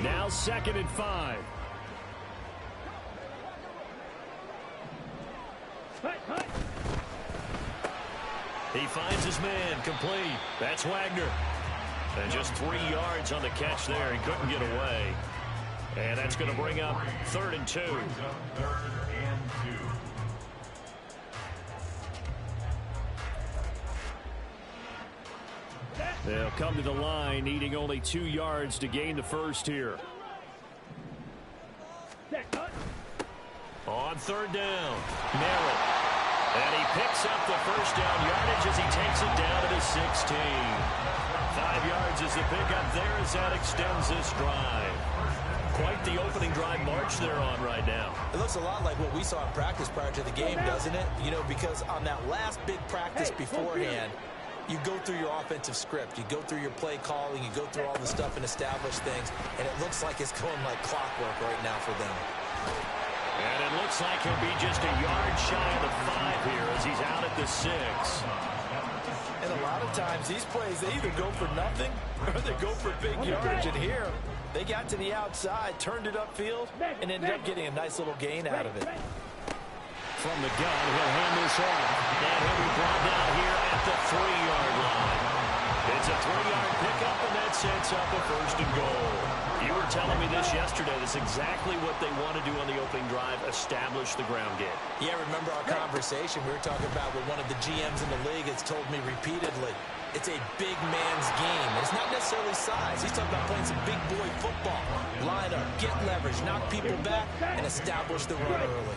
Now 2nd and 5. He finds his man, complete. That's Wagner. And just 3 yards on the catch there. He couldn't get away. And that's going to bring up 3rd and 2. They'll come to the line, needing only 2 yards to gain the first here. On 3rd down, Merritt. And he picks up the first down yardage as he takes it down to the 16. 5 yards is the pickup there as that extends this drive. Quite the opening drive march they're on right now. It looks a lot like what we saw in practice prior to the game, doesn't it? You know, because on that last big practice beforehand, you go through your offensive script. You go through your play calling. You go through all the stuff and establish things. And it looks like it's going like clockwork right now for them. And it looks like he'll be just a yard shy of the 5 here as he's out at the 6. And a lot of times these plays, they either go for nothing or they go for big yardage. And here, they got to the outside, turned it upfield, and ended up getting a nice little gain out of it. From the gun, he'll hand this off. And he'll be brought down here at the 3-yard line. It's a 3-yard pickup, and that sets up a 1st and goal. You were telling me this yesterday. That's exactly what they want to do on the opening drive, establish the ground game. Yeah, remember our conversation. We were talking about what one of the GMs in the league has told me repeatedly. It's a big man's game. It's not necessarily size. He's talking about playing some big boy football. Line up, get leverage, knock people back, and establish the run early.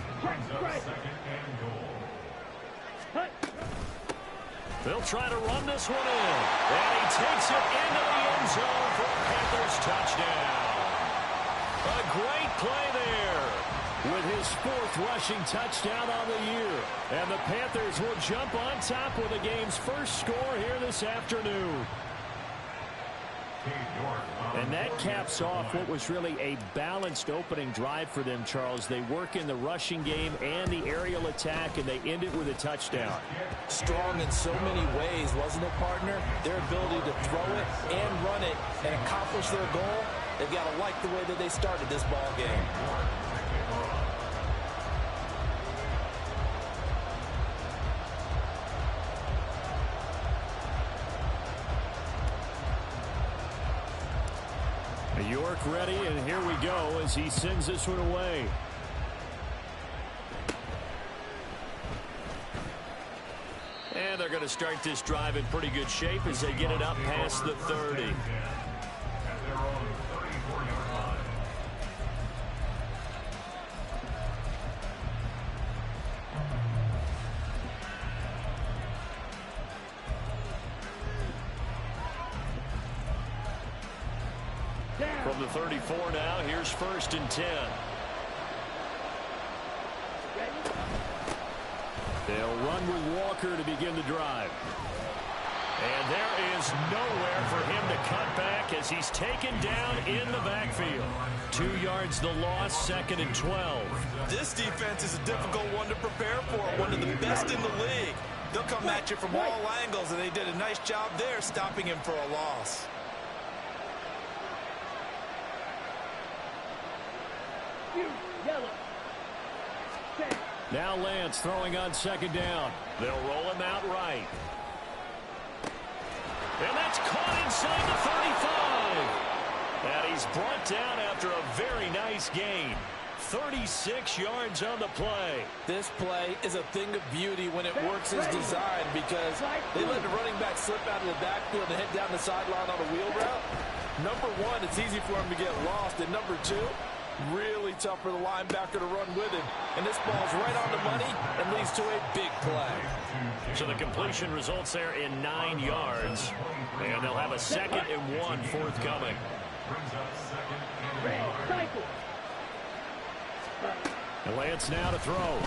They'll try to run this one in. And he takes it into the end zone for a Panthers touchdown. A great play there with his 4th rushing touchdown on the year. And the Panthers will jump on top with the game's first score here this afternoon. And that caps off what was really a balanced opening drive for them, Charles. They work in the rushing game and the aerial attack, and they end it with a touchdown. Strong in so many ways, wasn't it, partner? Their ability to throw it and run it and accomplish their goal, they've got to like the way that they started this ball game. York ready, and here we go as he sends this one away. And they're going to start this drive in pretty good shape as they get it up past the 30. From the 34 now, here's 1st and 10. They'll run with Walker to begin the drive. And there is nowhere for him to cut back as he's taken down in the backfield. 2 yards the loss, 2nd and 12. This defense is a difficult one to prepare for, one of the best in the league. They'll come at you from all angles, and they did a nice job there stopping him for a loss. Now Lance throwing on 2nd down. They'll roll him out right. And that's caught inside the 35. And he's brought down after a very nice gain. 36 yards on the play. This play is a thing of beauty when it works as designed because they let the running back slip out of the backfield and head down the sideline on a wheel route. Number one, it's easy for him to get lost. And number two, really tough for the linebacker to run with him. And this ball's right on the money and leads to a big play. So the completion results there in 9 yards. And they'll have a 2nd and 1 forthcoming. And Lance now to throw.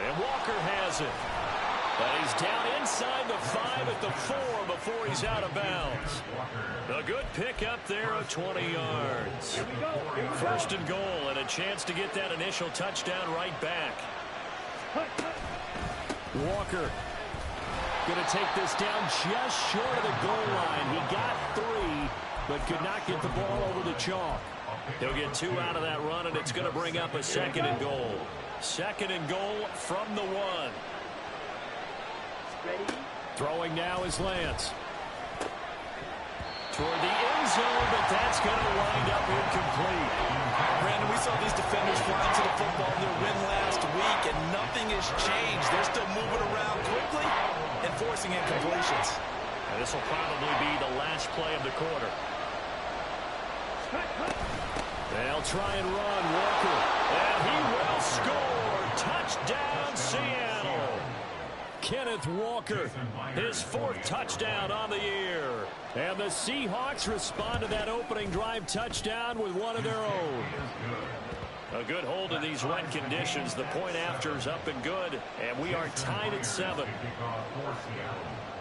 And Walker has it. But he's down inside the 5 at the 4 before he's out of bounds. A good pickup there of 20 yards. 1st and goal and a chance to get that initial touchdown right back. Walker going to take this down just short of the goal line. He got 3. but could not get the ball over the chalk. He'll get 2 out of that run, and it's going to bring up a 2nd and goal. 2nd and goal from the 1. Throwing now is Lance. Toward the end zone, but that's going to wind up incomplete. Brandon, we saw these defenders flying to the football in their win last week, and nothing has changed. They're still moving around quickly and forcing incompletions. And this will probably be the last play of the quarter. They'll try and run Walker, and he will score. Touchdown, Seattle. Kenneth Walker, his 4th touchdown on the year. And the Seahawks respond to that opening drive touchdown with one of their own. A good hold in these wet conditions. The point after is up and good, and we are tied at 7.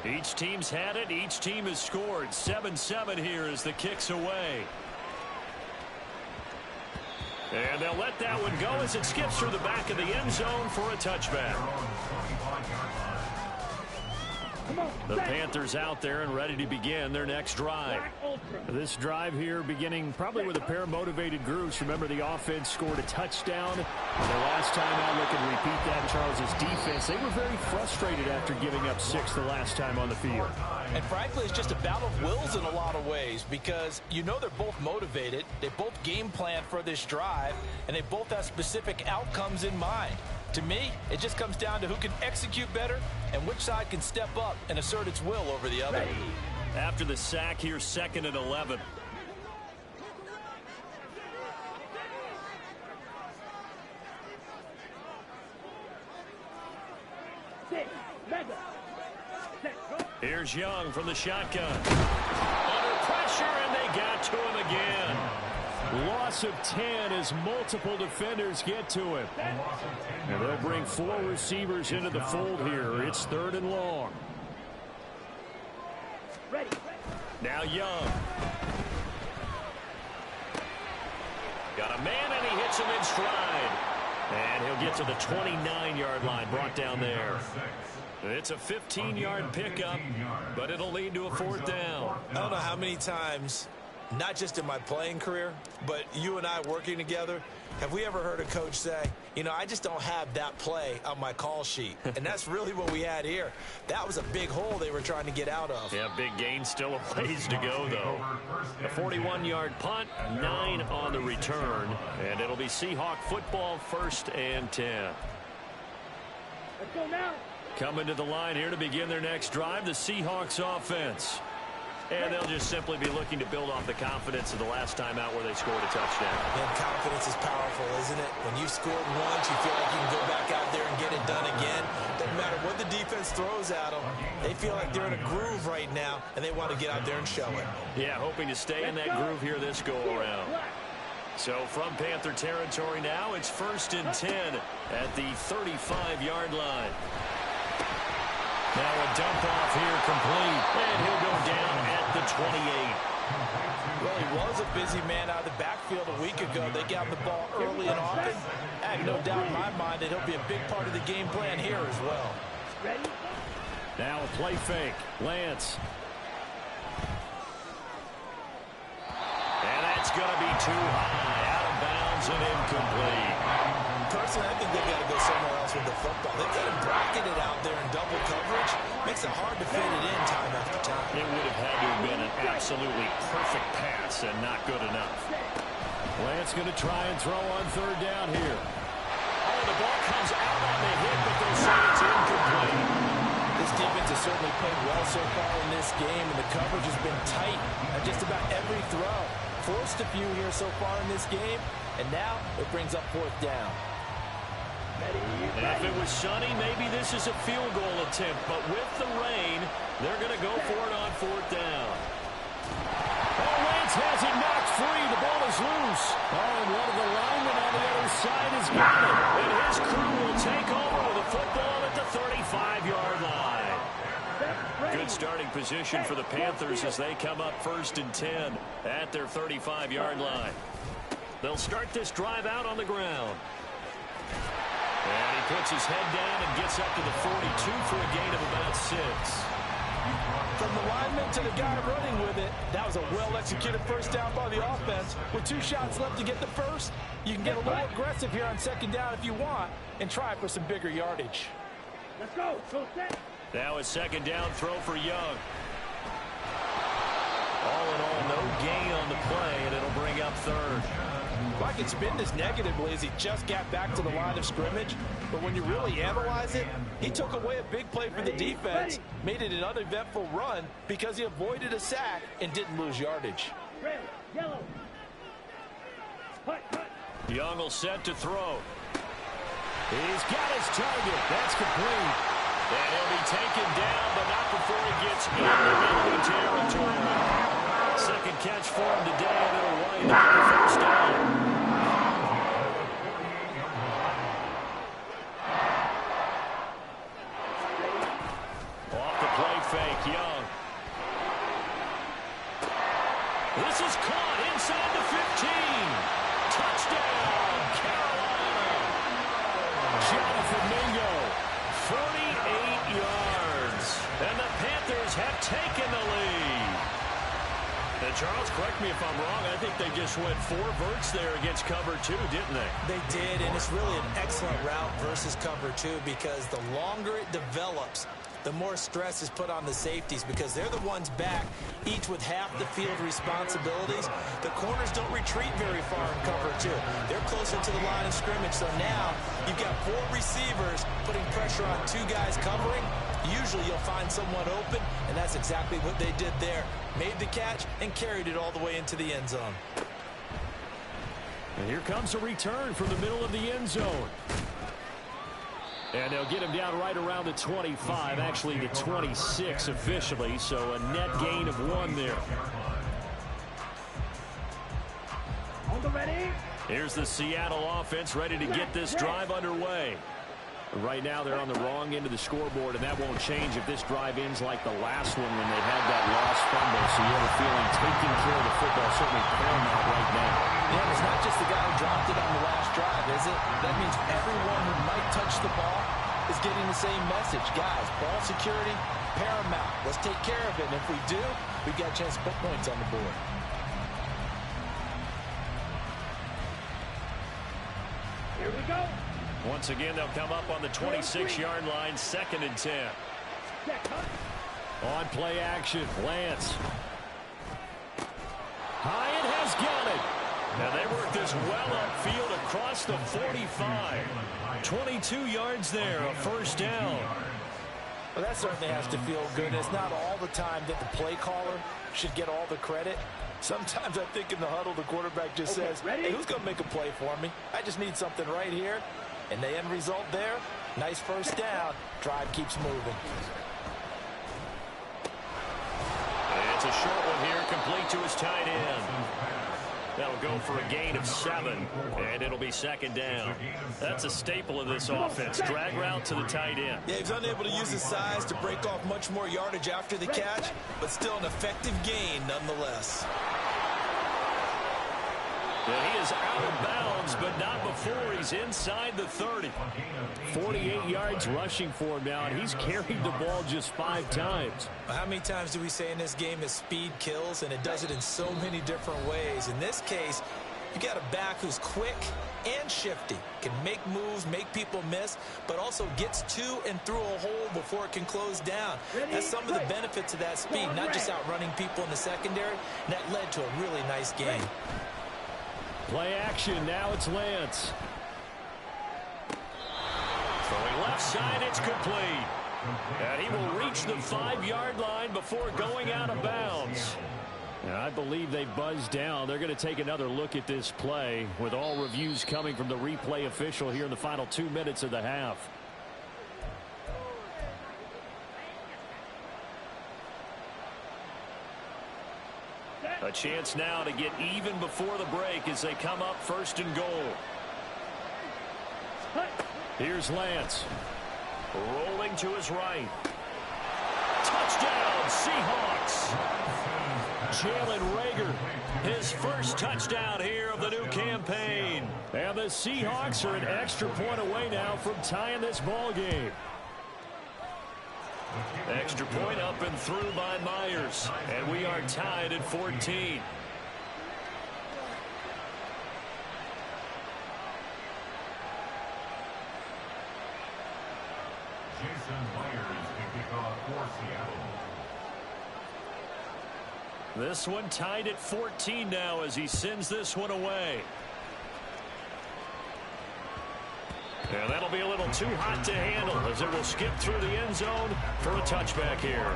Each team's had it. Each team has scored. 7-7 here as the kick's away. And they'll let that one go as it skips through the back of the end zone for a touchback. The Panthers out there and ready to begin their next drive. This drive here beginning probably with a pair of motivated groups. Remember, the offense scored a touchdown. And the last time out, look and repeat that, Charles's defense. They were very frustrated after giving up 6 the last time on the field. And frankly, it's just a battle of wills in a lot of ways because you know they're both motivated. They both game plan for this drive, and they both have specific outcomes in mind. To me, it just comes down to who can execute better and which side can step up and assert its will over the other. After the sack, here's 2nd and 11. Here's Young from the shotgun. Under pressure, and they got to him again. Loss of 10 as multiple defenders get to him. And they'll bring 4 receivers into the fold here. It's 3rd and long. Now Young. Got a man, and he hits him in stride. And he'll get to the 29-yard line, brought down there. It's a 15-yard pickup, but it'll lead to a 4th down. I don't know how many times, not just in my playing career, but you and I working together, have we ever heard a coach say, you know, I just don't have that play on my call sheet. And that's really what we had here. That was a big hole they were trying to get out of. Yeah, big gain, still a ways to go, though. A 41-yard punt, 9 on the return, and it'll be Seahawk football, 1st and 10. Let's go now. Coming to the line here to begin their next drive, the Seahawks offense. And they'll just simply be looking to build off the confidence of the last time out where they scored a touchdown. And confidence is powerful, isn't it? When you've scored once, you feel like you can go back out there and get it done again. Doesn't matter what the defense throws at them. They feel like they're in a groove right now, and they want to get out there and show it. Yeah, hoping to stay in that groove here this go-around. So from Panther territory now, it's 1st and 10 at the 35-yard line. Now a dump off here complete, and he'll go down at the 28. Well, he was a busy man out of the backfield a week ago. They got the ball early and often. I have no doubt in my mind that he'll be a big part of the game plan here as well. Now a play fake. Lance. And that's going to be too high. Out of bounds and incomplete. Personally, I think they've got to go somewhere else with the football. They've got him bracketed out there in double coverage. Makes it hard to fit it in time after time. It would have had to have been an absolutely perfect pass and not good enough. Lance going to try and throw on 3rd down here. Oh, the ball comes out on the hit, but they'll say it's incomplete. This defense has certainly played well so far in this game, and the coverage has been tight at just about every throw. Forced a few here so far in this game, and now it brings up 4th down. And if it was sunny, maybe this is a field goal attempt. But with the rain, they're going to go for it on 4th down. Oh, Lance has it knocked free. The ball is loose. Oh, and one of the linemen on the other side has got it. And his crew will take over with a football at the 35-yard line. Good starting position for the Panthers as they come up 1st and 10 at their 35-yard line. They'll start this drive out on the ground. And he puts his head down and gets up to the 42 for a gain of about 6. From the lineman to the guy running with it, that was a well-executed first down by the offense. With 2 shots left to get the first, you can get a little aggressive here on second down if you want and try for some bigger yardage. Let's go. Now a second down throw for Young. All in all, no gain on the play, and it'll bring up third. Well, I can spin this negatively as he just got back to the line of scrimmage. But when you really analyze it, he took away a big play for the defense, made it an uneventful run because he avoided a sack and didn't lose yardage. Red, yellow. Young will set to throw. He's got his target. That's complete. And he'll be taken down, but not before he gets into enemy territory. Second catch for him today, and it'll wind up the first down. Off the play fake, Young. This is caught inside the 15. Touchdown, Carolina. Jonathan Mingo, 48 yards. And the Panthers have taken the lead. And Charles, correct me if I'm wrong, I think they just went 4 verts there against cover 2, didn't they? They did, and it's really an excellent route versus cover 2 because the longer it develops, the more stress is put on the safeties because they're the ones back, each with half the field responsibilities. The corners don't retreat very far in cover 2. They're closer to the line of scrimmage, so now you've got 4 receivers putting pressure on 2 guys covering. Usually you'll find someone open, and that's exactly what they did there. Made the catch and carried it all the way into the end zone. And here comes a return from the middle of the end zone. And they'll get him down right around the 25, actually the 26 officially, so a net gain of 1 there. On the ready. Here's the Seattle offense ready to get this drive underway. Right now they're on the wrong end of the scoreboard, and that won't change if this drive ends like the last one when they had that lost fumble. So you have a feeling taking care of the football certainly paramount right now. Yeah, it's not just the guy who dropped it on the last drive, is it? That means everyone who might touch the ball is getting the same message. Guys, ball security, paramount. Let's take care of it. And if we do, we got a chance to put points on the board. Here we go. Once again, they'll come up on the 26-yard line, 2nd and 10. On play action, Lance. Hyatt has got it. Now they work this well upfield across the 45. 22 yards there, a first down. Well, that certainly has to feel good. It's not all the time that the play caller should get all the credit. Sometimes I think in the huddle, the quarterback just says, hey, who's going to make a play for me? I just need something right here. And the end result there, nice first down. Drive keeps moving. It's a short one here, complete to his tight end. That'll go for a gain of 7, and it'll be 2nd down. That's a staple of this offense. Drag route to the tight end. Yeah, he's unable to use his size to break off much more yardage after the catch, but still an effective gain nonetheless. Yeah, he is out of bounds, but not before he's inside the 30. 48 yards rushing for him now, and he's carried the ball just 5 times. How many times do we say in this game that speed kills, and it does it in so many different ways? In this case, you got a back who's quick and shifty, can make moves, make people miss, but also gets to and through a hole before it can close down. That's some of the benefits of that speed, not just outrunning people in the secondary, and that led to a really nice game. Play action, now it's Lance. Throwing left side, it's complete. And he will reach the 5-yard line before going out of bounds. And I believe they buzzed down. They're going to take another look at this play with all reviews coming from the replay official here in the final 2 minutes of the half. A chance now to get even before the break as they come up 1st and goal. Here's Lance. Rolling to his right. Touchdown, Seahawks. Jalen Reagor, his first touchdown here of the new campaign. And the Seahawks are an extra point away now from tying this ball game. Extra point up and through by Myers. And we are tied at 14. This one tied at 14 now as he sends this one away. And that'll be a little too hot to handle as it will skip through the end zone for a touchback here.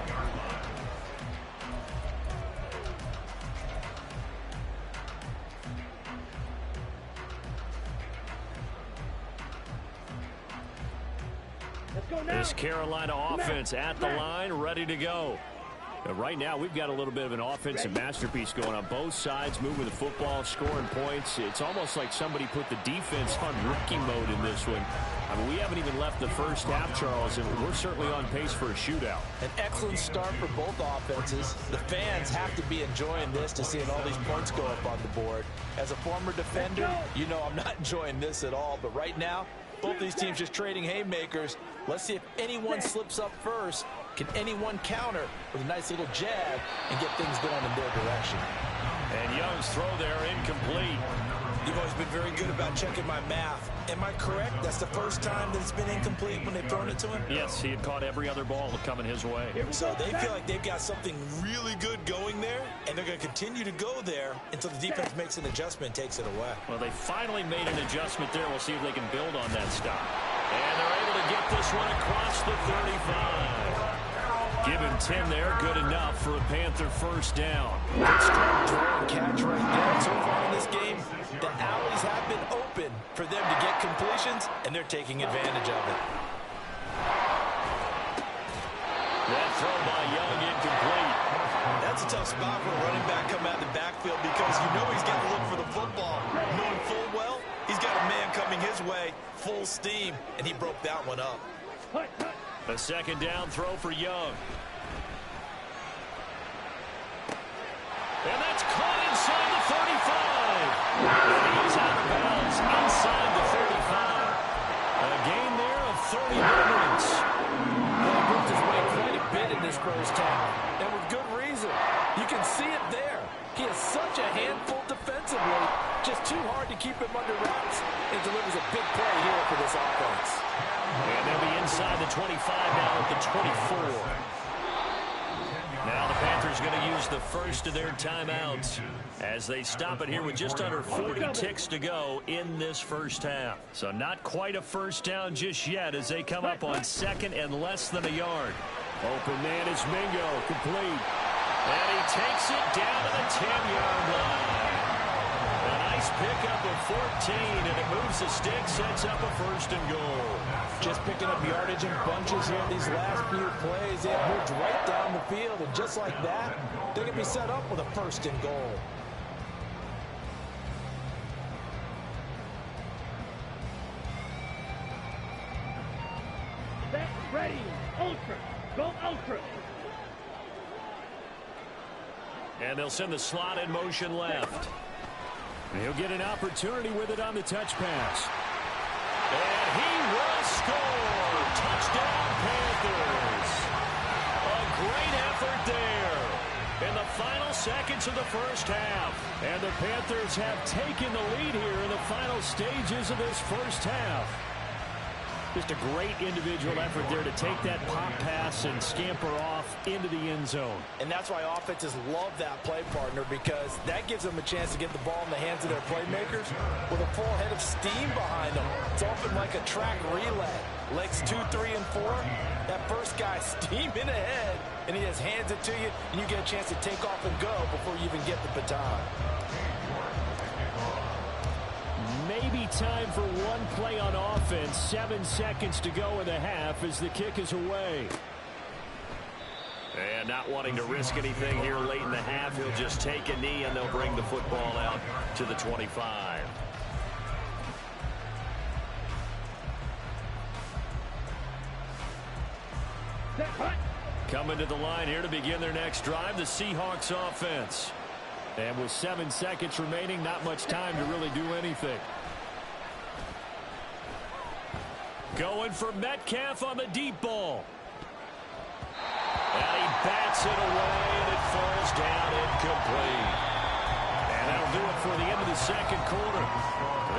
Let's go now. This Carolina offense at the line, ready to go. Right now, we've got a little bit of an offensive masterpiece going on both sides, moving the football, scoring points. It's almost like somebody put the defense on rookie mode in this one. I mean, we haven't even left the first half, Charles, and we're certainly on pace for a shootout. An excellent start for both offenses. The fans have to be enjoying this to seeing all these points go up on the board. As a former defender, you know I'm not enjoying this at all, but right now, both these teams just trading haymakers. Let's see if anyone slips up first. Can anyone counter with a nice little jab and get things going in their direction? And Young's throw there incomplete. You've always been very good about checking my math. Am I correct? That's the first time that it's been incomplete when they've thrown it to him? Yes, he had caught every other ball coming his way. So they feel like they've got something really good going there, and they're going to continue to go there until the defense makes an adjustment and takes it away. Well, they finally made an adjustment there. We'll see if they can build on that stop. And they're able to get this one across the 35. Give him 10 there, good enough for a Panther first down. Good strong throw and catch right there. So far in this game, the alleys have been open for them to get completions, and they're taking advantage of it. That throw by Young incomplete. That's a tough spot for a running back coming out of the backfield because you know he's got to look for the football. Knowing full well, he's got a man coming his way, full steam, and he broke that one up. A second down throw for Young. And that's caught inside the 35. And he's out of bounds inside the 35. A gain there of 30 moments. Well, he moved his way quite a bit in this first half, and with good reason. You can see it there. He is such a handful defensively, just too hard to keep him under wraps, and delivers a big play here for this offense. And they'll be inside the 25 now at the 24. Now the Panthers going to use the first of their timeouts as they stop it here with just under 40 ticks to go in this first half. So not quite a first down just yet as they come up on second and less than a yard. Open man is Mingo, complete. And he takes it down to the 10-yard line. A nice pickup of 14, and it moves the stick, sets up a first and goal. Just picking up yardage in bunches here these last few plays. They have moved right down the field, and just like that, they're going to be set up with a first and goal. Set, ready, ultra, go ultra. And they'll send the slot in motion left. And he'll get an opportunity with it on the touch pass. And he will score. Touchdown, Panthers. A great effort there in the final seconds of the first half. And the Panthers have taken the lead here in the final stages of this first half. Just a great individual effort there to take that pop pass and scamper off into the end zone. And that's why offenses love that play partner, because that gives them a chance to get the ball in the hands of their playmakers with a full head of steam behind them. It's often like a track relay. Legs 2, 3, and 4. That first guy steaming ahead, and he just hands it to you, and you get a chance to take off and go before you even get the baton. Maybe time for one play on offense. 7 seconds to go in the half as the kick is away. And not wanting to risk anything here late in the half, he'll just take a knee and they'll bring the football out to the 25. Coming to the line here to begin their next drive, the Seahawks offense. And with 7 seconds remaining, not much time to really do anything. Going for Metcalf on the deep ball. And he bats it away, and it falls down incomplete. And that'll do it for the end of the second quarter.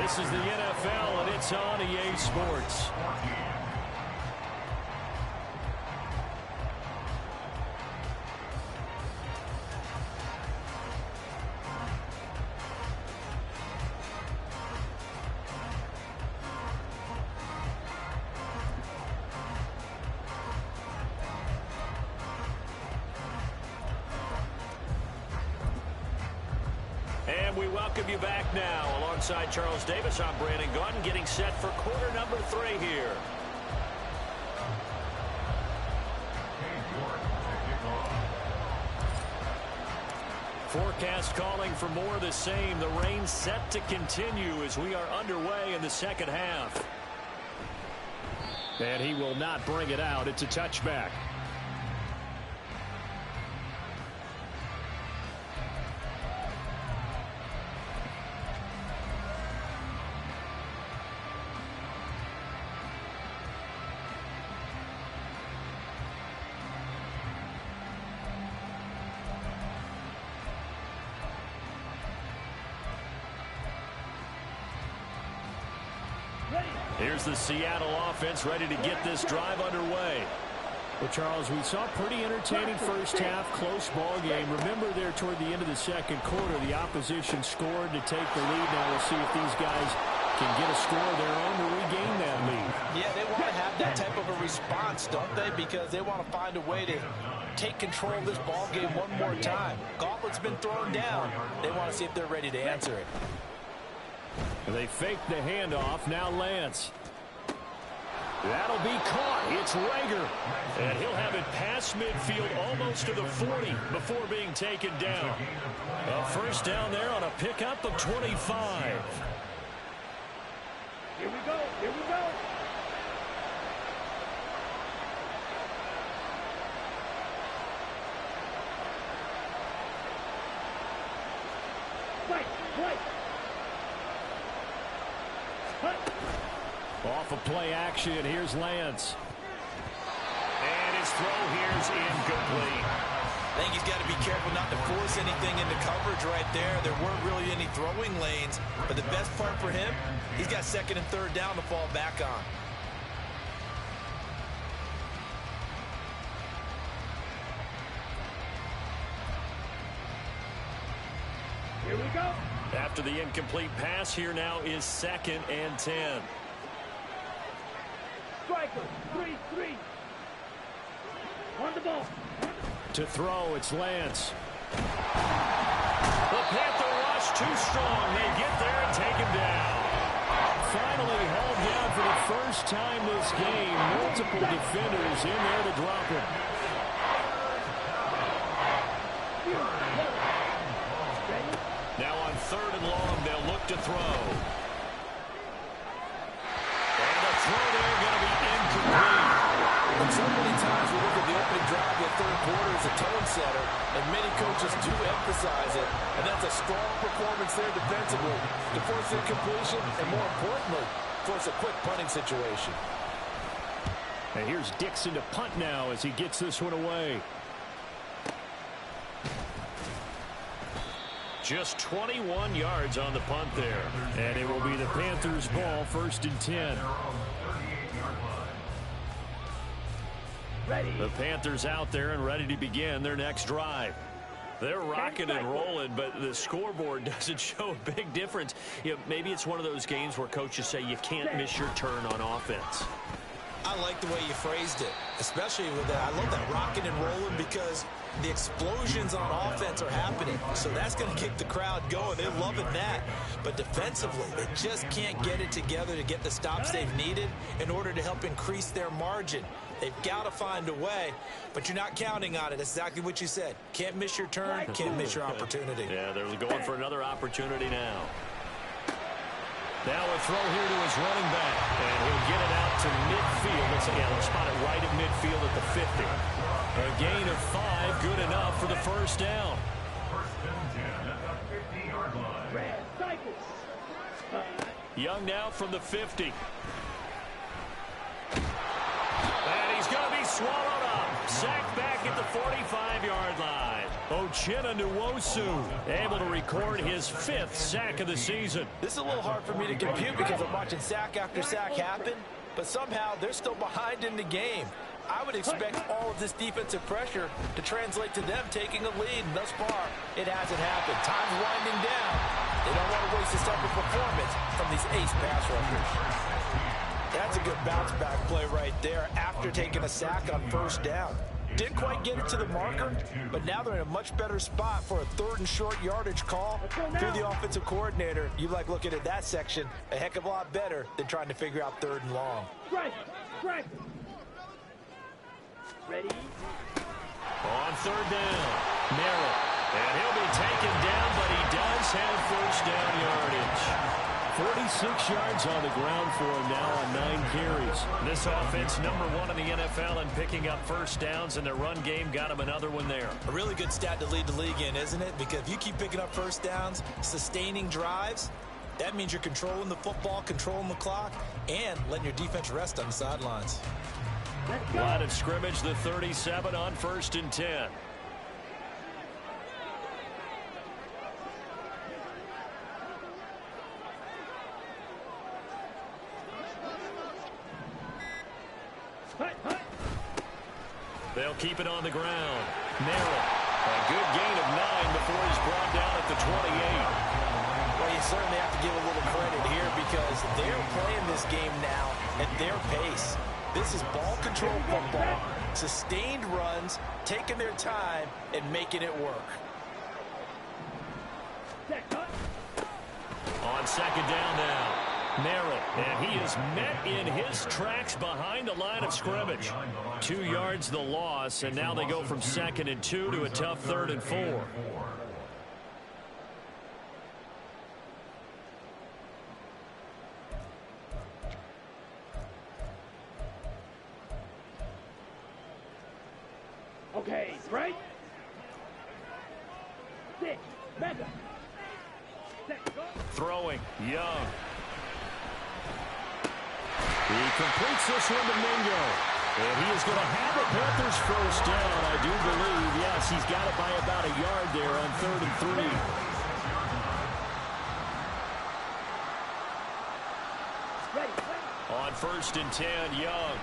This is the NFL, and it's on EA Sports. And we welcome you back now. Alongside Charles Davis, I'm Brandon Gaudin, getting set for quarter number 3 here. Forecast calling for more of the same. The rain set to continue as we are underway in the second half. And he will not bring it out. It's a touchback. Here's the Seattle offense ready to get this drive underway. Well, Charles, we saw a pretty entertaining first half, close ball game. Remember there toward the end of the second quarter, the opposition scored to take the lead. Now we'll see if these guys can get a score of their own to regain that lead. Yeah, they want to have that type of a response, don't they? Because they want to find a way to take control of this ball game one more time. Gauntlet's been thrown down. They want to see if they're ready to answer it. They fake the handoff. Now Lance. That'll be caught. It's Rager. And he'll have it past midfield almost to the 40 before being taken down. A first down there on a pickup of 25. Here we go. Here we go. Fight. Fight. Off of play action, here's Lance. And his throw here's incomplete. I think he's got to be careful not to force anything into coverage right there. There weren't really any throwing lanes. But the best part for him, he's got second and third down to fall back on. Here we go. After the incomplete pass, here now is 2nd and 10. Striker, 3-3. On the ball. To throw, it's Lance. The Panther rush too strong. They get there and take him down. Finally hauled down for the first time this game. Multiple defenders in there to drop him. Now on 3rd and long, they'll look to throw. And the throw there going to be incomplete. And so many times we look at the opening drive of the third quarter as a tone setter, and many coaches do emphasize it. And that's a strong performance there defensively to force incompletion and, more importantly, force a quick punting situation. And here's Dixon to punt now as he gets this one away. Just 21 yards on the punt there. And it will be the Panthers' ball, 1st and 10. The Panthers out there and ready to begin their next drive. They're rocking and rolling, but the scoreboard doesn't show a big difference. You know, maybe it's one of those games where coaches say you can't miss your turn on offense. I like the way you phrased it, especially with that. I love that rocking and rolling because the explosions on offense are happening. So that's going to keep the crowd going. They're loving that. But defensively, they just can't get it together to get the stops they've needed in order to help increase their margin. They've got to find a way, but you're not counting on it. That's exactly what you said. Can't miss your turn, can't miss your opportunity. Yeah, they're going for another opportunity now. Now a throw here to his running back, and he'll get it out to midfield. They'll spot it right at midfield at the 50. A gain of 5, good enough for the first down. Young now from the 50. And he's going to be swallowed up. sacked back at the 45-yard line. Uchenna Nwosu able to record his 5th sack of the season. This is a little hard for me to compute because I'm watching sack after sack happen, but somehow they're still behind in the game. I would expect all of this defensive pressure to translate to them taking a lead, and thus far, it hasn't happened. Time's winding down. They don't want to waste a type of performance from these ace pass rushers. That's a good bounce-back play right there after taking a sack on first down. Didn't quite get it to the marker, but now they're in a much better spot for a 3rd and short yardage call. If you're the offensive coordinator, you like looking at that section a heck of a lot better than trying to figure out 3rd and long. Strike. Ready? On 3rd down, Merrill. And he'll be taken down, but he does have first down yardage. 46 yards on the ground for him now on 9 carries. This offense #1 in the NFL in picking up first downs, and their run game got him another one there. A really good stat to lead the league in, isn't it? Because if you keep picking up first downs, sustaining drives, that means you're controlling the football, controlling the clock, and letting your defense rest on the sidelines. Line of scrimmage, the 37 on 1st and 10. They'll keep it on the ground. Merrill, a good gain of 9 before he's brought down at the 28. Well, you certainly have to give a little credit here because they're playing this game now at their pace. This is ball control football, sustained runs, taking their time and making it work. On 2nd down now, Merrill, and he is met in his tracks behind the line of scrimmage. 2 yards the loss, and now they go from 2nd and 2 to a tough 3rd and 4. Okay, right? 6, Mega. Throwing, Young. He completes this one to Mingo. And he is going to have the Panthers first down, I do believe. Yes, he's got it by about a yard there on 3rd and 3. On 1st and 10, Young.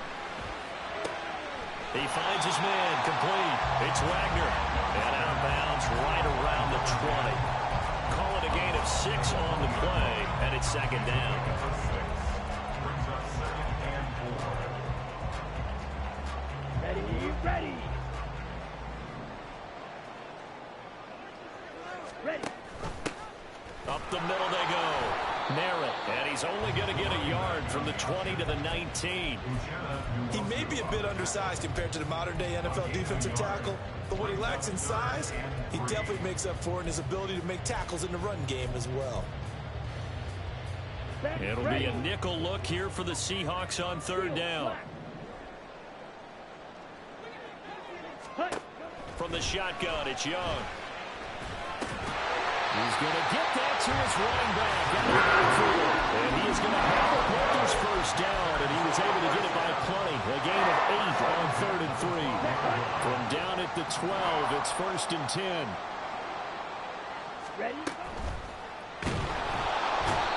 He finds his man, complete. It's Wagner. And out of bounds right around the 20. Call it a gain of 6 on the play, and it's 2nd down. Ready. Up the middle they go. Merritt, and he's only going to get a yard from the 20 to the 19. He may be a bit undersized compared to the modern-day NFL defensive tackle, but what he lacks in size, he definitely makes up for in his ability to make tackles in the run game as well. It'll be a nickel look here for the Seahawks on 3rd down. From the shotgun, it's Young. He's going to get that to his running back. And he is going to have the Panthers first down, and he was able to get it by plenty. A gain of 8 on 3rd and 3. From down at the 12, it's 1st and 10. Ready?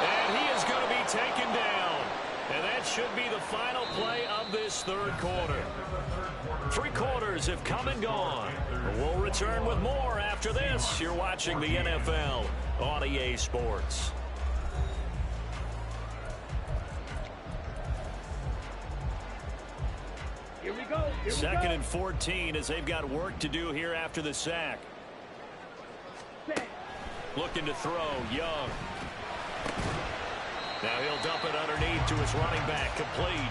And he is going to be taken down. And that should be the final play of this 3rd quarter. 3 quarters have come and gone. We'll return with more after this. You're watching the NFL on EA Sports. Here we go. 2nd and 14 as they've got work to do here after the sack. Looking to throw, Young. Now he'll dump it underneath to his running back, complete.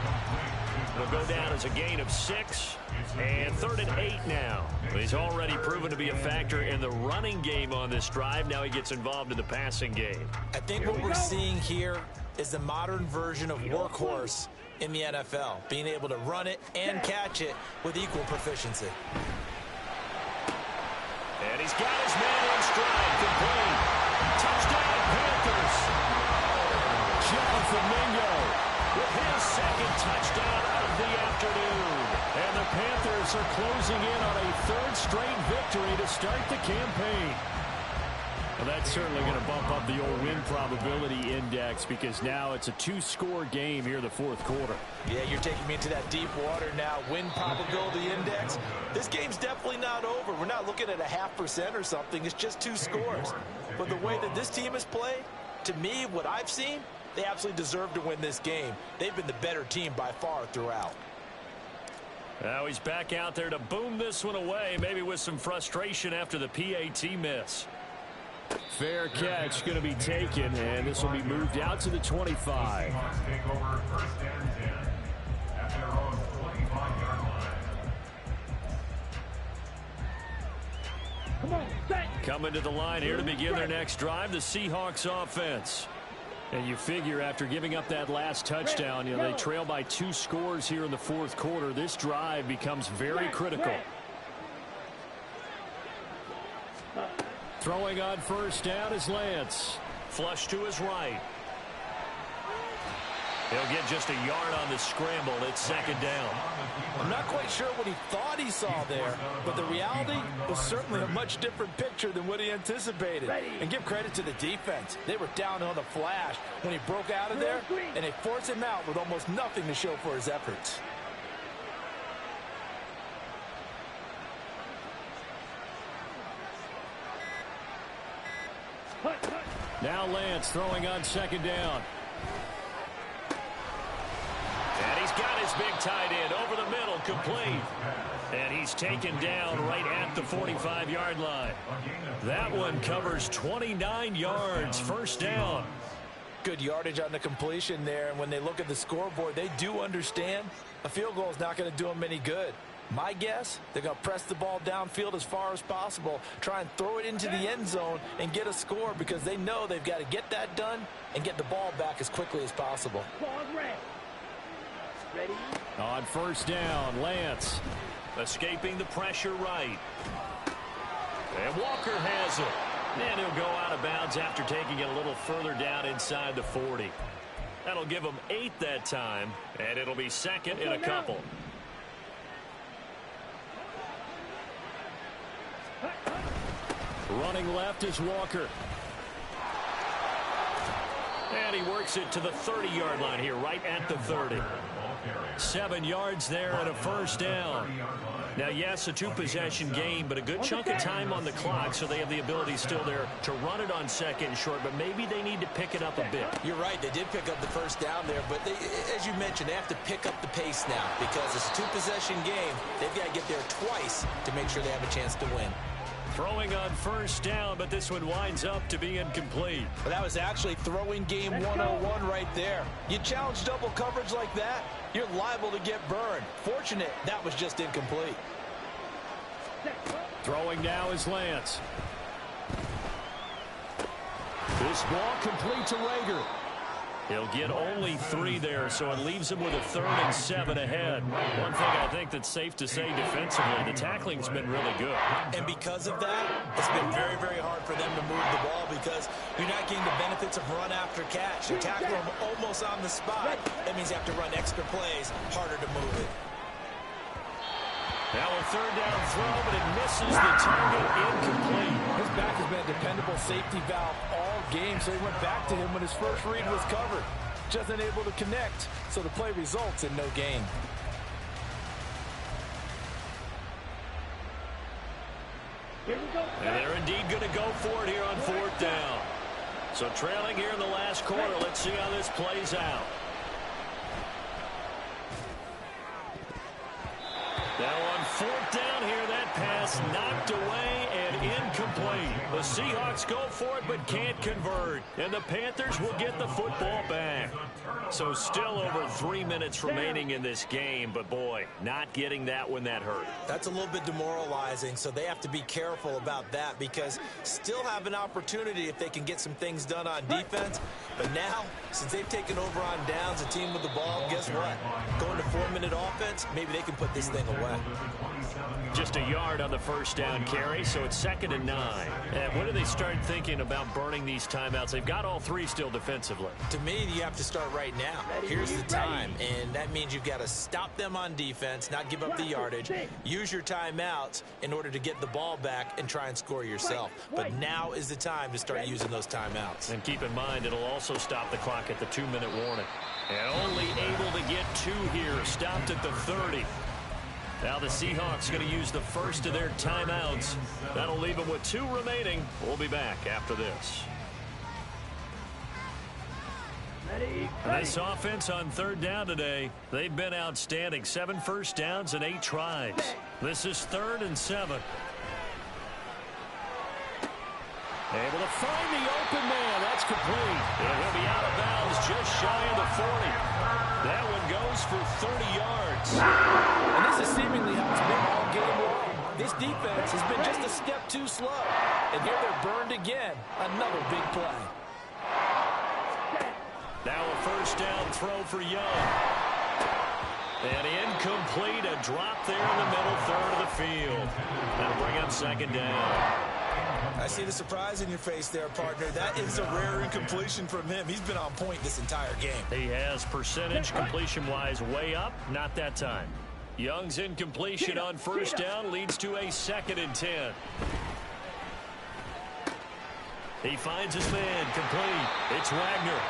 It'll go down as a gain of 6. And 3rd and 8 now. He's already proven to be a factor in the running game on this drive. Now he gets involved in the passing game. I think what we're seeing here is the modern version of workhorse in the NFL, being able to run it and catch it with equal proficiency. And he's got his man on stride, complete. Touchdown, Panthers. Jonathan Mingo with his 2nd touchdown of the afternoon. And the Panthers are closing closing in on a third straight victory to start the campaign. Well, that's certainly going to bump up the old win probability index because now it's a 2-score game here in the fourth quarter. Yeah, you're taking me into that deep water now. Win probability index. This game's definitely not over. We're not looking at a 0.5% or something. It's just 2 scores. But the way that this team has played, to me, what I've seen, they absolutely deserve to win this game. They've been the better team by far throughout. Now he's back out there to boom this one away, maybe with some frustration after the PAT miss. Fair catch going to be taken, and this will be moved out to the 25. Come on, set. Coming to the line here to begin their next drive, the Seahawks offense. And you figure after giving up that last touchdown, they trail by 2 scores here in the fourth quarter. This drive becomes very critical. Throwing on first down is Lance. Flush to his right. He'll get just a yard on the scramble. It's second down. I'm not quite sure what he thought he saw there, but the reality was certainly a much different picture than what he anticipated. And give credit to the defense. They were down on the flash when he broke out of there, and they forced him out with almost nothing to show for his efforts. Now Lance throwing on second down. And he's got his big tight end over the middle, complete. And he's taken down right at the 45-yard line. That one covers 29 yards, first down. Good yardage on the completion there, and when they look at the scoreboard, they do understand a field goal is not going to do them any good. My guess, they're going to press the ball downfield as far as possible, try and throw it into the end zone and get a score because they know they've got to get that done and get the ball back as quickly as possible. Ready? On first down, Lance escaping the pressure right. And Walker has it. And he'll go out of bounds after taking it a little further down inside the 40. That'll give him 8 that time, and it'll be second in a couple. Running left is Walker. And he works it to the 30-yard line here, right at the 30. 7 yards there and a first down. Now, yes, a 2-possession game, but a good chunk of time on the clock, so they have the ability still there to run it on second and short, but maybe they need to pick it up a bit. You're right. They did pick up the first down there, but as you mentioned, they have to pick up the pace now because it's a 2-possession game. They've got to get there twice to make sure they have a chance to win. Throwing on first down, but this one winds up to be incomplete. Well, that was actually throwing game 101 right there. You challenge double coverage like that, you're liable to get burned. Fortunate that was just incomplete. Throwing now is Lance. This ball complete to Rager. He'll get only 3 there, so it leaves him with a 3rd and 7 ahead. One thing I think that's safe to say defensively, the tackling's been really good. And because of that, it's been very, very hard for them to move the ball because you're not getting the benefits of run after catch. You tackle them almost on the spot. That means you have to run extra plays, harder to move it. Now a 3rd down throw, but it misses the target, incomplete. His back has been a dependable safety valve all game, so he went back to him when his first read was covered. Just unable to connect, so the play results in no gain. Here we go. And they're indeed going to go for it here on 4th down. So trailing here in the last quarter, let's see how this plays out. Now on 4th down here, that pass knocked away and incomplete. The Seahawks go for it but can't convert. And the Panthers will get the football back. So still over 3 minutes remaining in this game. But boy, not getting that one, that hurt. That's a little bit demoralizing, so they have to be careful about that because still have an opportunity if they can get some things done on defense. But now, since they've taken over on downs, a team with the ball, guess what? Going to 4-minute offense, maybe they can put this thing away. Just a yard on the first down carry, so it's 2nd and 9. And when do they start thinking about burning these timeouts? They've got all three still defensively. To me, you have to start right now. Here's the time, and that means you've got to stop them on defense, not give up the yardage. Use your timeouts in order to get the ball back and try and score yourself. But now is the time to start using those timeouts. And keep in mind, it'll also stop the clock at the 2-minute warning. And only able to get 2 here, stopped at the 30. Now the Seahawks going to use the first of their timeouts. That'll leave them with 2 remaining. We'll be back after this. And this offense on 3rd down today, they've been outstanding. 7 first downs and 8 tries. This is 3rd and 7. Able to find the open man. That's complete. And he'll be out of bounds just shy of the 40. That one goes for 30 yards. And this is seemingly how it's been all game long. This defense has been just a step too slow. And here they're burned again. Another big play. Now a first down throw for Young. And incomplete. A drop there in the middle third of the field. That'll bring up 2nd down. I see the surprise in your face there, partner. That is a rare incompletion from him. He's been on point this entire game. He has percentage completion-wise way up. Not that time. Young's incompletion on first down leads to a 2nd and 10. He finds his man complete. It's Wagner.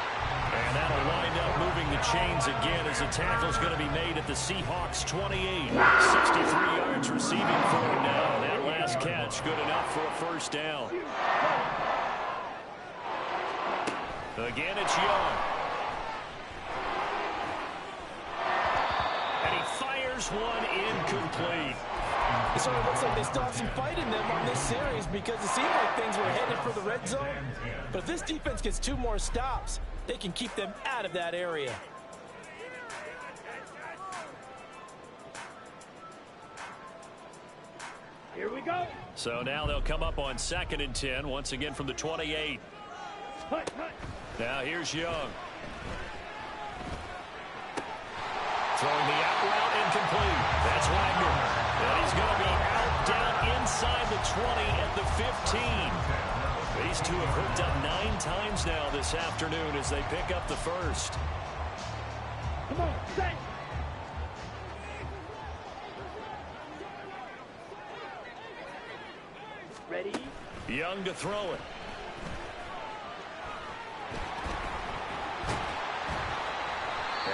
And that'll wind up moving the chains again as the tackle's going to be made at the Seahawks 28. 63 yards receiving for him now. That last catch good enough for a first down. Again, it's Young. And he fires one incomplete. It sort of looks like they still have some fight in them on this series because it seemed like things were headed for the red zone. But if this defense gets 2 more stops, they can keep them out of that area. Here we go. So now they'll come up on 2nd and 10, once again from the 28. Now here's Young. Throwing the out route incomplete. That's Wagner. And he's going to be out down inside the 20 at the 15. These two have hooked up 9 times now this afternoon as they pick up the first. Come on, set. Ready? Young to throw it.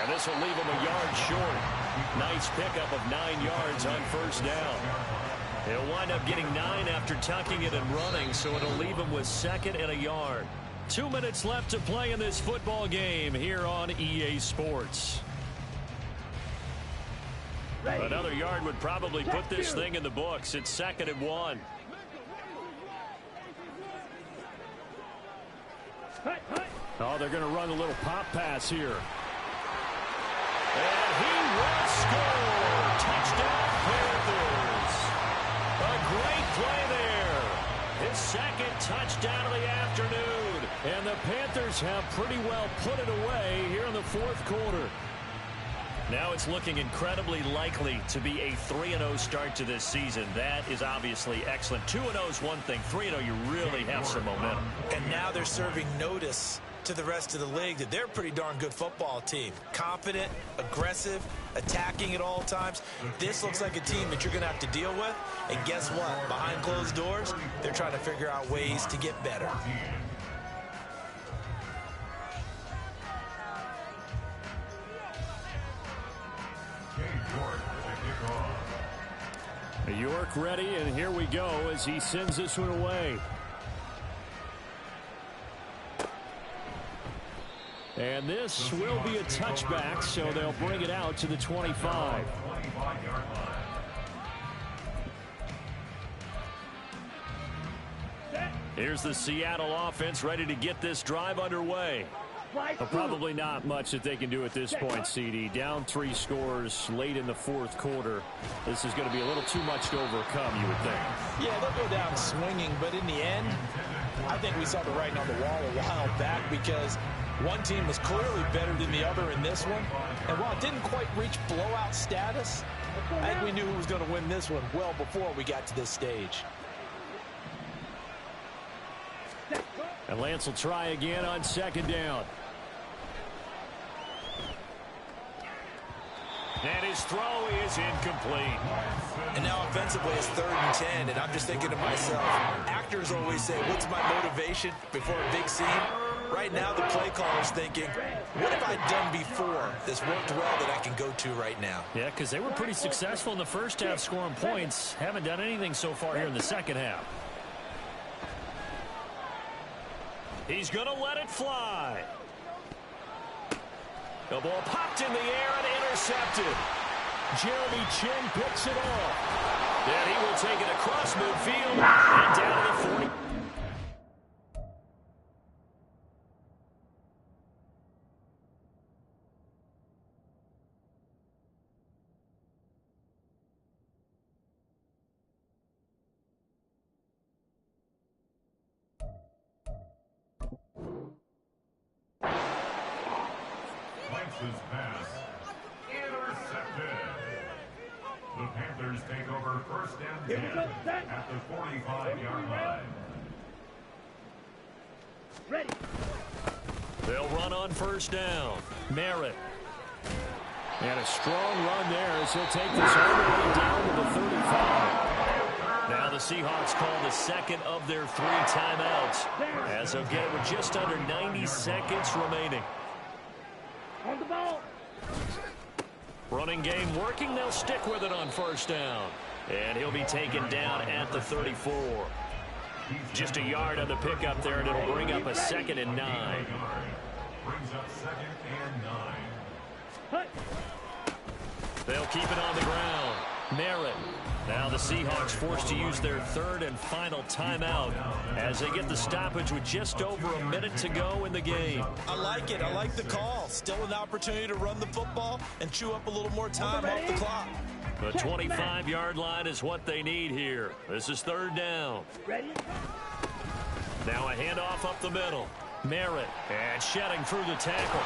And this will leave him a yard short. Nice pickup of 9 yards on first down. He'll wind up getting 9 after tucking it and running, so it'll leave him with 2nd and a yard. 2 minutes left to play in this football game here on EA Sports. Ready. Another yard would probably put this thing in the books. It's 2nd and 1. Oh, they're going to run a little pop pass here. And he will score. Touchdown, Panthers. A great play there. His 2nd touchdown of the afternoon. And the Panthers have pretty well put it away here in the 4th quarter. Now it's looking incredibly likely to be a 3-0 start to this season. That is obviously excellent. 2-0 is one thing. 3-0, you really have some momentum. And now they're serving notice to the rest of the league that they're a pretty darn good football team. Confident, aggressive, attacking at all times. This looks like a team that you're going to have to deal with. And guess what? Behind closed doors, they're trying to figure out ways to get better. York ready, and here we go as he sends this one away. And this will be a touchback, so they'll bring it out to the 25. Here's the Seattle offense ready to get this drive underway. Well, probably not much that they can do at this point, CD. Down 3 scores late in the 4th quarter. This is going to be a little too much to overcome, you would think. Yeah, they'll go down swinging, but in the end, I think we saw the writing on the wall a while back because one team was clearly better than the other in this one. And while it didn't quite reach blowout status, I think we knew who was going to win this one well before we got to this stage. And Lance will try again on second down. And his throw is incomplete. And now offensively it's 3rd and 10, and I'm just thinking to myself, actors always say, what's my motivation before a big scene? Right now the play caller's thinking, what have I done before that's worked well that I can go to right now? Yeah, because they were pretty successful in the first half scoring points. Haven't done anything so far here in the second half. He's going to let it fly. The ball popped in the air and intercepted. Jeremy Chin picks it off. And he will take it across midfield and down to the 40. Lance's pass intercepted. The Panthers take over 1st and 10 at the 45-yard line. Ready. They'll run on 1st down. Merritt. And a strong run there as he'll take this all the way down to the 35. Now the Seahawks call the second of their 3 timeouts as they'll get it with just under 90 seconds remaining. On the ball. Running game working. They'll stick with it on 1st down. And he'll be taken down at the 34. Just a yard on the pickup there, and it'll bring up a 2nd and 9. Brings up 2nd and 9. They'll keep it on the ground. Merritt. Now the Seahawks forced to use their 3rd and final timeout as they get the stoppage with just over a minute to go in the game. I like it. I like the call. Still an opportunity to run the football and chew up a little more time off the clock. The 25-yard line is what they need here. This is 3rd down. Ready. Now a handoff up the middle. Merritt and shedding through the tackle.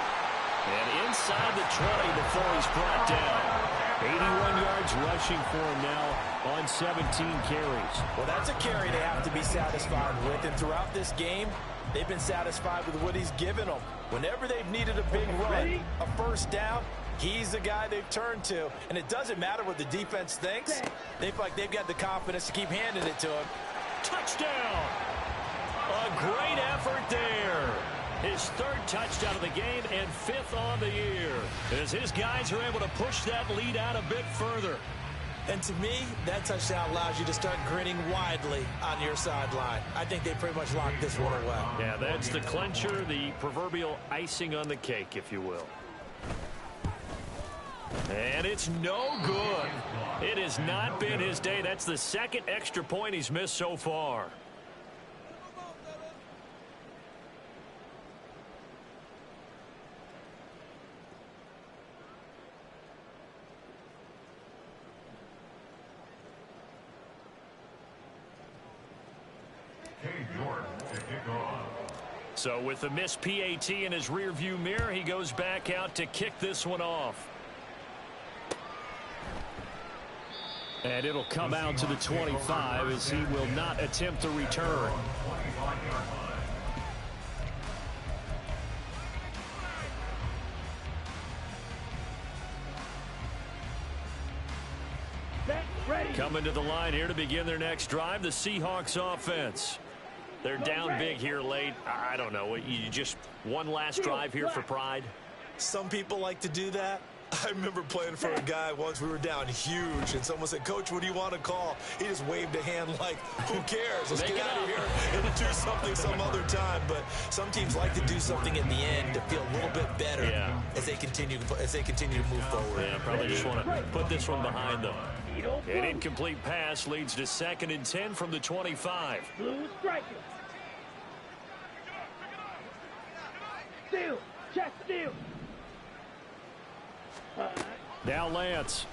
And inside the 20 before he's brought down. 81 yards rushing for him now on 17 carries. Well, that's a carry they have to be satisfied with. And throughout this game, they've been satisfied with what he's given them. Whenever they've needed a big run, a 1st down, he's the guy they've turned to. And it doesn't matter what the defense thinks. They feel like they've got the confidence to keep handing it to him. Touchdown! A great effort there. His 3rd touchdown of the game and 5th on the year as his guys are able to push that lead out a bit further. And to me, that touchdown allows you to start grinning widely on your sideline. I think they pretty much locked this one away. Yeah, that's the clincher, the proverbial icing on the cake, if you will. And it's no good. It has not been his day. That's the 2nd extra point he's missed so far. So with the missed PAT in his rearview mirror, he goes back out to kick this one off. And it'll come out to the 25 as he will not attempt the return. Coming to the line here to begin their next drive, the Seahawks offense. They're down big here late. I don't know. You just one last drive here for pride? Some people like to do that. I remember playing for a guy once. We were down huge, and someone said, "Coach, what do you want to call?" He just waved a hand like, who cares? Let's get out of here and do something some other time. But some teams like to do something at the end to feel a little bit better as they continue to move forward. Yeah, probably just want to put this one behind them. An incomplete pass leads to 2nd and 10 from the 25. Blue striker. Steal. Check steal. Now Lance.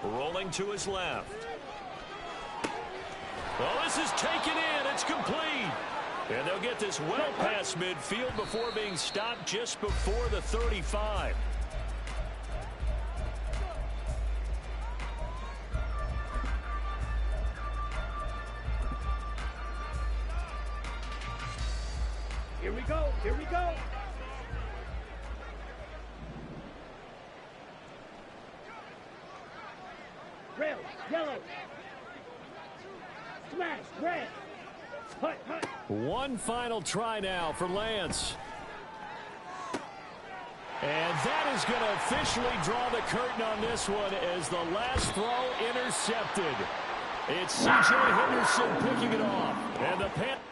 Rolling to his left. Well, this is taken in. It's complete. And they'll get this well past midfield before being stopped just before the 35. go. Here we go. Red, yellow. Smash, red. Hut, hut. One final try now for Lance. And that is going to officially draw the curtain on this one as the last throw intercepted. It's C.J. Henderson picking it off. And the Panthers.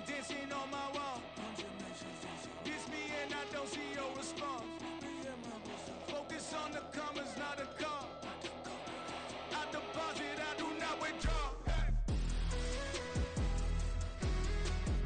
Dancing on my wall. Diss me and I don't see your response. Focus on the commas, not the call. I deposit, I do not withdraw.